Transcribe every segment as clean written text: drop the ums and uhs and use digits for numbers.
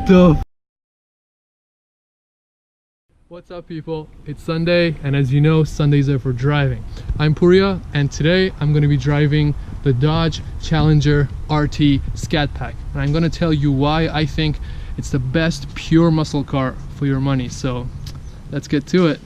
the What's up, people? It's Sunday, and as you know, Sundays are for driving. I'm Pouria, and today I'm going to be driving the Dodge Challenger RT Scat Pack, and I'm going to tell you why I think it's the best pure muscle car for your money. So let's get to it.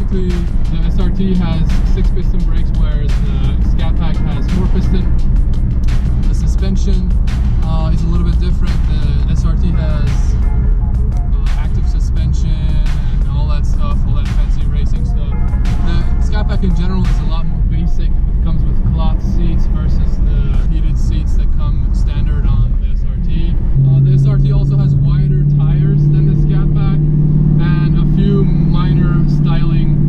The SRT has 6-piston brakes, whereas the Scat Pack has 4-piston. The suspension is a little bit different. The SRT has active suspension and all that stuff, all that fancy racing stuff. The Scat Pack in general is a lot more basic. It comes with cloth seats versus the heated seats that come standard on the SRT. The SRT also has wider tires than the Scat Pack and a few minor styling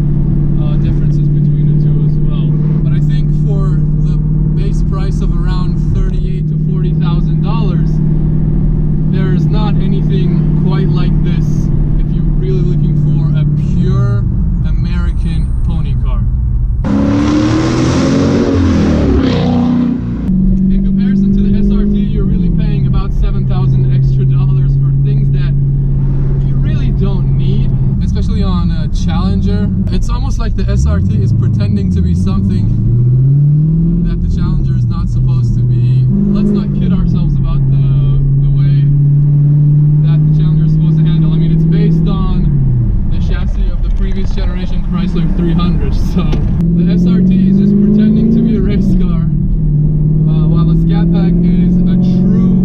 differences between the two as well. But I think for the base price of around $38,000 to $40,000, there's not anything quite like this if you're really looking for a pure American pony car. In comparison to the SRT, you're really paying about $7,000 extra for things that you really don't need, especially on a Challenger. It's almost like the SRT is pretending to be something that the Challenger is not supposed to be. Let's not kid ourselves about the way that the Challenger is supposed to handle. I mean, it's based on the chassis of the previous generation Chrysler 300, so the SRT is just pretending to be a race car, while the Scat Pack is a true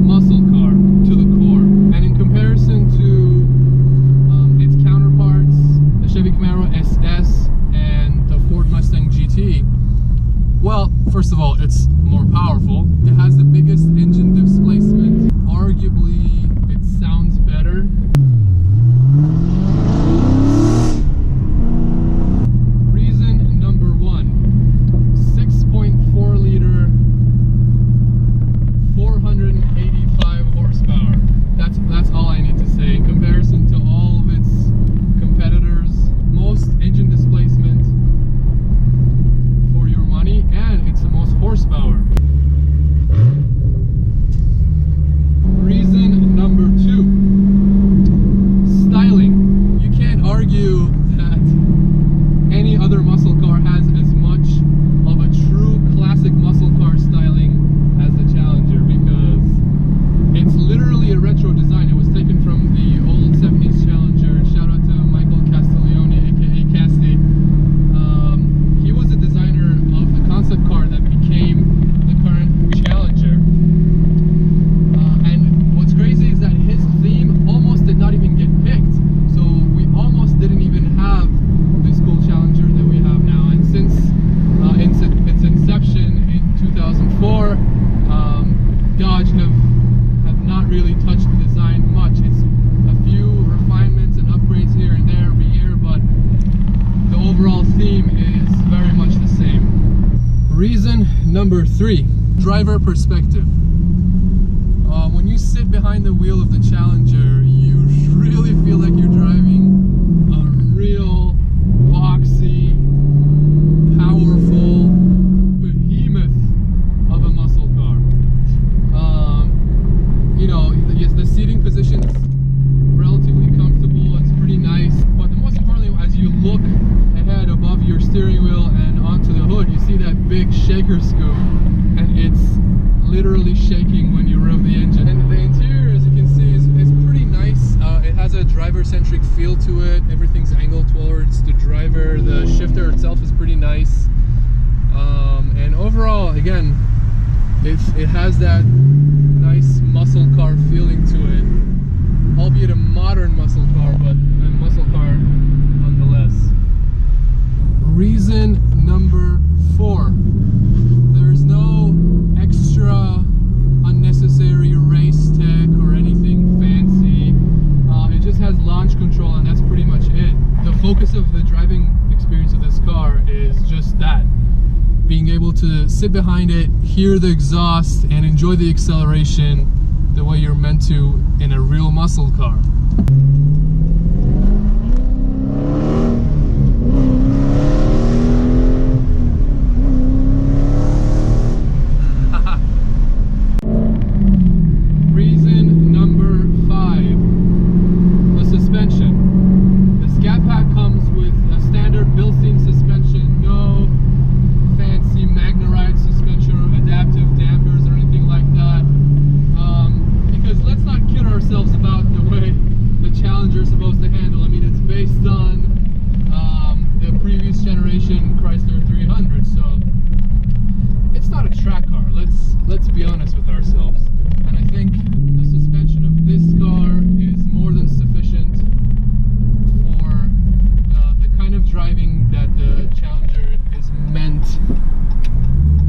muscle car to the core. And in comparison to its counterparts, the Chevy Camaro SS and the Ford Mustang GT, well, first of all, it's more powerful. It has the biggest engine displacement. Arguably, it sounds better. Reason number one, 6.4 liter, 485 horsepower. That's all I need to say. In comparison to all of its competitors, most engine displacement for your money, and it's the most horsepower. Reason number two, styling. You can't argue that any other muscle car has as much of a true classic muscle car styling as the Challenger, because it's literally a retro design. It was taken from the old 70s Challenger. Shout out to Michael Castiglione, aka Casti. He was the designer of the concept car that became the current Challenger. And what's crazy is that his theme almost did not even get picked. So we almost didn't even have this cool Challenger that we have now. And since its inception in 2004, Dodge have not really touched the design much. It's a few refinements and upgrades here and there every year, but the overall theme is very much the same. Reason number three, driver perspective. When you sit behind the wheel of the Challenger, you really feel like you're driving a real boxy, powerful behemoth of a muscle car. You know, yes, the seating position's relatively comfortable, it's pretty nice, but the most importantly, as you look ahead above your steering wheel and onto the hood, you see that big shaker scoop, and it's literally shaking when you rev the engine. And the interior, as you can see, is pretty nice. It has a driver-centric feel to it. Everything's angled towards the driver. The shifter itself is pretty nice. And overall, again, it has that nice muscle muscle car feeling to it, albeit a modern muscle car, but a muscle car nonetheless. Reason number 4. There's no extra unnecessary race tech or anything fancy. It just has launch control, and that's pretty much it. The focus of the driving experience of this car is just that. Being able to sit behind it, hear the exhaust, and enjoy the acceleration the way you're meant to in a real muscle car. Reason number 5, the suspension. The Scat Pack comes with a standard Bilstein suspension, no fancy Magna-Ride suspension or adaptive dampers or anything like that. Because let's not kid ourselves about the way the Challenger is supposed to handle. I mean, it's based on the previous generation Chrysler 300, so it's not a track car. Let's be honest with ourselves. And I think the suspension of this car is more than sufficient for the kind of driving that the Challenger is meant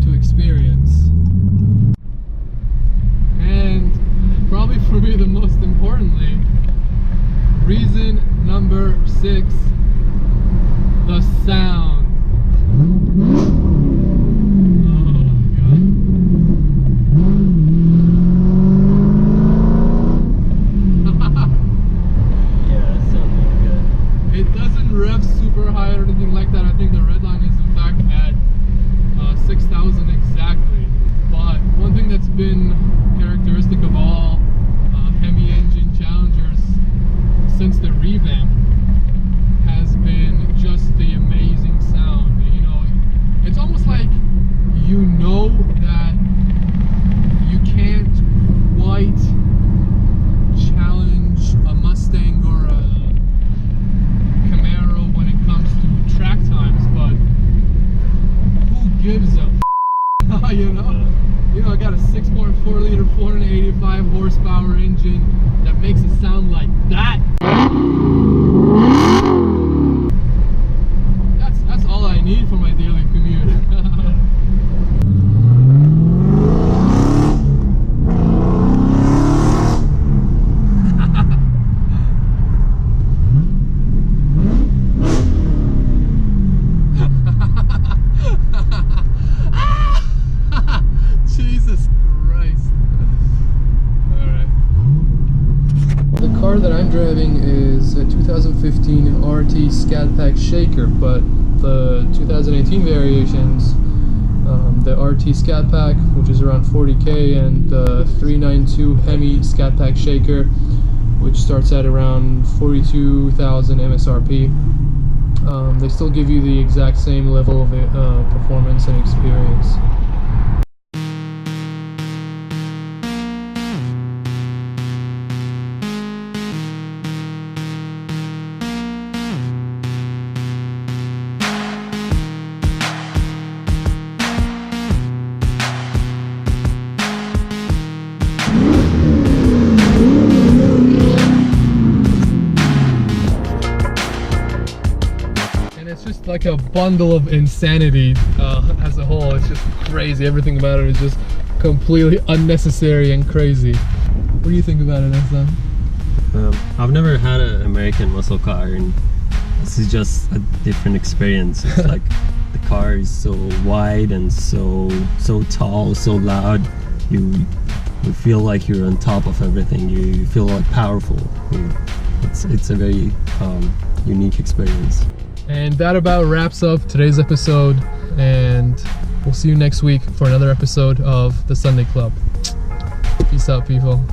to experience. And probably for me the most importantly, reason number 6, the sound. Rev super high or anything like that. I think the red line is in fact at 6,000 exactly. But one thing that's been characteristic of all Hemi engine Challengers since the revamp has been just the amazing sound. You know, it's almost like you know that you can't quite challenge a Mustang or a track times, but who gives a you know, I got a 6.4 liter 485 horsepower engine that makes it sound like that. That's all I need for my daily commute. That I'm driving is a 2015 RT Scat Pack Shaker, but the 2018 variations, the RT Scat Pack, which is around 40k, and the 392 Hemi Scat Pack Shaker, which starts at around 42,000 MSRP, they still give you the exact same level of performance and experience. It's just like a bundle of insanity as a whole. It's just crazy. Everything about it is just completely unnecessary and crazy. What do you think about it, Hassan? I've never had an American muscle car, and this is just a different experience. It's like the car is so wide and so tall, so loud. You feel like you're on top of everything. You feel like powerful. It's a very unique experience. And that about wraps up today's episode, and we'll see you next week for another episode of the Sunday Club. Peace out, people.